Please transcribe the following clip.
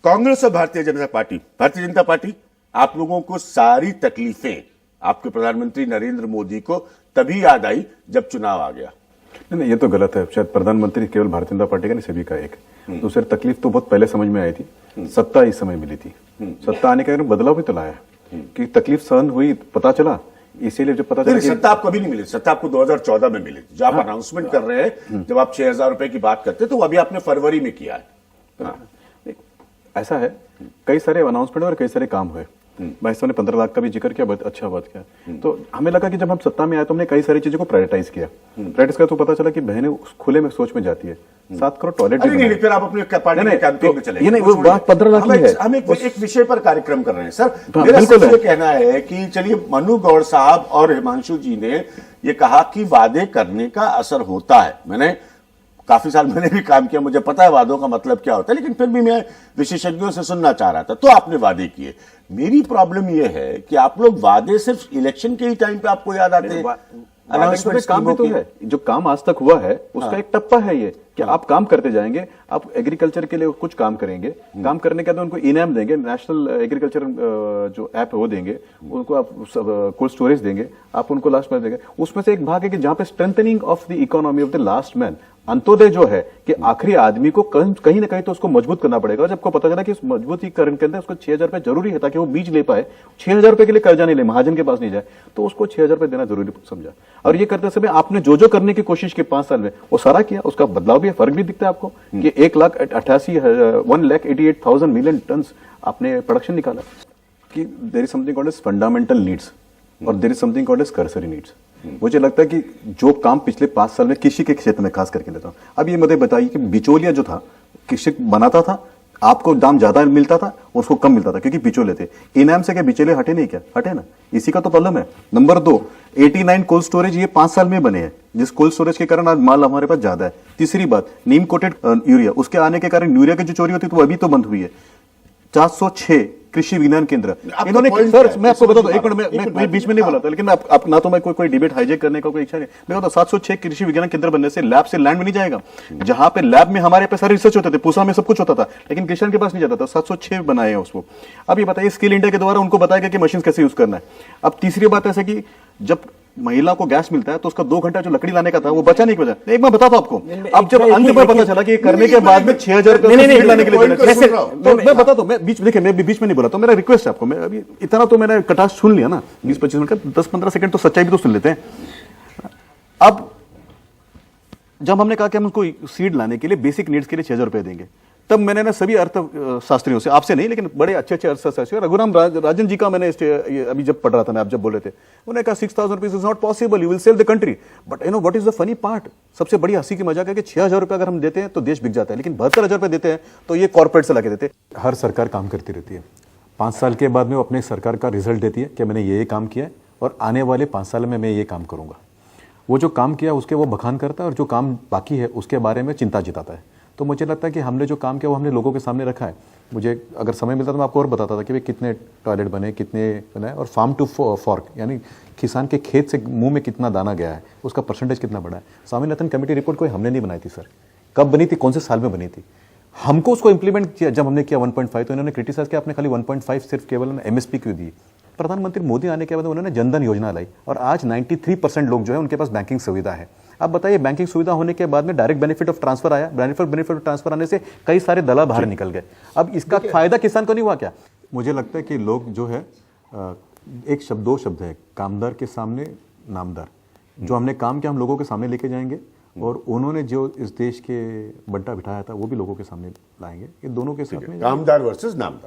कांग्रेस और भारतीय जनता पार्टी आप लोगों को सारी तकलीफें आपके प्रधानमंत्री नरेंद्र मोदी को तभी याद आई जब चुनाव आ गया। नहीं, ये तो गलत है। शायद प्रधानमंत्री केवल भारतीय जनता पार्टी का नहीं, सभी का एक। दूसरी तकलीफ तो बहुत पहले समझ में आई थी, सत्ता इस समय मिली थी। सत्ता आने के बाद बदलाव भी तो लाया कि तकलीफ सहन हुई, पता चला। इसीलिए जब पता चला सत्ता आपको कभी नहीं मिली, सत्ता आपको 2014 में मिली थी। जो आप अनाउंसमेंट कर रहे हैं, जब आप 6,000 रुपए की बात करते तो वो अभी आपने फरवरी में किया है। ऐसा है, कई सारे अनाउंसमेंट और कई सारे काम हुए। भाई साहब ने 15 लाख का भी जिक्र किया, बहुत अच्छा बात किया। तो हमें लगा कि जब हम सत्ता में आए तो हमने कई सारी चीजों को प्रायोरिटाइज किया। प्रायोरिटाइज किया तो पता चला कि बहनें खुले में सोच में जाती है। 7 करोड़ टॉयलेट नहीं, फिर आप अपने पार्टी के कैंपेन में चले। ये नहीं, वो बात 15 लाख की है। हम एक विषय पर कार्यक्रम कर रहे हैं सर। मेरा सिर्फ ये कहना है कि चलिए, मनु गौड़ साहब और हिमांशु जी ने ये कहा कि वादे करने का असर होता है। मैंने काफी साल मैंने भी काम किया, मुझे पता है वादों का मतलब क्या होता है, लेकिन फिर भी मैं विशेषज्ञों से सुनना चाह रहा था। तो आपने वादे किए। मेरी प्रॉब्लम यह है कि आप लोग वादे सिर्फ इलेक्शन के ही टाइम पे आपको याद आते हैं। अनाउंसमेंट काम भी तो है। जो काम आज तक हुआ है उसका एक टप्पा है ये कि आप काम करते जाएंगे। आप एग्रीकल्चर के लिए कुछ काम करेंगे, काम करने के बाद उनको इनाम देंगे, नेशनल एग्रीकल्चर जो ऐप है वो देंगे, उनको आप कोल्ड स्टोरेज देंगे, आप उनको लास्ट में देंगे। उसमें से एक भाग है कि जहां पे strengthening of the economy of the last man, Antyodaya जो है कि आखिरी आदमी को कहीं ना कहीं तो उसको मजबूत करना पड़ेगा। जब को पता चला कि इस मजबूतीकरण के अंदर उसको 6,000 रुपए जरूरी है ताकि वो बीज ले पाए, 6,000 रुपए के लिए कर्जा नहीं ले, महाजन के पास नहीं जाए, तो उसको 6,000 रुपए देना जरूरी समझा। और ये करते समय आपने जो करने की कोशिश की 5 साल में, वो सारा किया। उसका बदलाव भी है, फर्क भी दिखता है आपको कि 1,88,000 मिलियन टन आपने प्रोडक्शन निकाला। कि there is something called as fundamental needs और there is something called as cursory needs. मुझे लगता है कि जो काम पिछले 5 साल में कृषि के क्षेत्र में खास करके लेता हूं, अब ये मुझे बताइए कि बिचौलिया जो था, कृषक बनाता था, आपको दाम ज्यादा मिलता था, उसको कम मिलता था क्योंकि बिचौले थे। इनाम से क्या बिचौले हटे नहीं? क्या हटे ना? इसी का तो प्रॉब्लम है। नंबर 2, 89 कोल्ड स्टोरेज ये 5 साल में बने हैं, जिस कोल्ड स्टोरेज के कारण आज माल हमारे पास ज्यादा है। तीसरी बात, नीम कोटेड यूरिया, उसके आने के कारण यूरिया की जो चोरी होती थी वो अभी तो बंद हुई है। 406 कृषि विज्ञान केंद्र इन्होंने। सर मैं आपको बता दूं, एक मिनट, मैं बीच में नहीं बोला था, लेकिन आप ना तो मैं कोई डिबेट हाईजेक करने का कोई इच्छा नहीं। मैं बताऊं, 706 कृषि विज्ञान केंद्र बनने से लैब से लैंड में नहीं जाएगा। जहां पे लैब में हमारे पे सारे रिसर्च होते थे, पूसा में सब कुछ होता था, लेकिन किसान के पास नहीं जाता था। 706 बनाए हैं उसको। अब ये बताइए, स्किल इंडिया के द्वारा उनको बताया गया कि मशीन कैसे यूज करना है। अब तीसरी बात ऐसे कि जब महिला को गैस मिलता है तो उसका 2 घंटा जो लकड़ी लाने का था वो बचा नहीं बचा। एक मैं बताता हूं आपको। अब जब अंत में पता चला कि करने के बाद में 6,000 रुपए लाने के लिए मैं बताता हूं। मैं बीच में नहीं बोला, तो मेरा रिक्वेस्ट है आपको। मैं अभी इतना तो मैंने कटाश सुन लिया ना, 20-25 मिनट का, 10-15 सेकंड तो सच्चाई भी तो सुन लेते हैं। अब जब हमने कहा कि हम उसको सीड लाने के लिए बेसिक नीड्स के लिए 6,000 रुपए देंगे, तब मैंने ना सभी अर्थशास्त्रियों से, आपसे नहीं लेकिन बड़े अच्छे अर्थशास्त्री, रघुराम राजन जी का मैंने अभी जब पढ़ रहा था, मैं आप जब बोले थे, उन्होंने कहा 6,000 rupees is not possible, you will sell the country. But you know what is the funny part? सबसे बड़ी हंसी की मजाक है कि 6,000 रुपए अगर हम देते हैं तो देश बिक जाता है, लेकिन 72,000 रुपए देते हैं तो ये कॉर्पोरेट से लाके देते हैं। हर सरकार काम करती रहती है। 5 साल के बाद में वो अपने सरकार का रिजल्ट देती है कि मैंने ये काम किया है और आने वाले 5 साल में मैं ये काम करूंगा। वो जो काम किया उसके वो बखान करता है और जो काम बाकी है उसके बारे में चिंता जताता है। तो मुझे लगता है कि हमने जो काम किया वो हमने लोगों के सामने रखा है। मुझे अगर समय मिलता तो मैं आपको और बताता था कि भाई कितने टॉयलेट बने, कितने बनाए, और फार्म टू फॉर्क यानी किसान के खेत से मुंह में कितना दाना गया है, उसका परसेंटेज कितना बढ़ा है। स्वामीनाथन कमेटी रिपोर्ट कोई हमने नहीं बनाई थी सर। कब बनी थी, कौन से साल में बनी थी? हमको उसको इंप्लीमेंट किया जब हमने किया 1.5, तो इन्होंने क्रिटिसाइज किया आपने खाली 1.5 सिर्फ केवल एमएसपी क्यों दी। प्रधानमंत्री मोदी आने के बाद उन्होंने जनधन योजना लाई और आज 93% लोग जो है उनके पास बैंकिंग सुविधा है। अब बताइए, बैंकिंग सुविधा होने के बाद में डायरेक्ट बेनिफिट ऑफ ट्रांसफर आया, बेनिफिट ऑफ ट्रांसफर आने से कई सारे दलाल बाहर निकल गए। अब इसका फायदा किसान को नहीं हुआ क्या? मुझे लगता है कि लोग जो है दो शब्द है, कामदार के सामने नामदार। जो हमने काम किया हम लोगों के सामने लेके जाएंगे और उन्होंने जो इस देश के बंटा बिठाया था वो भी लोगों के सामने लाएंगे। ये दोनों के साथ में कामदार वर्सेस नामदार।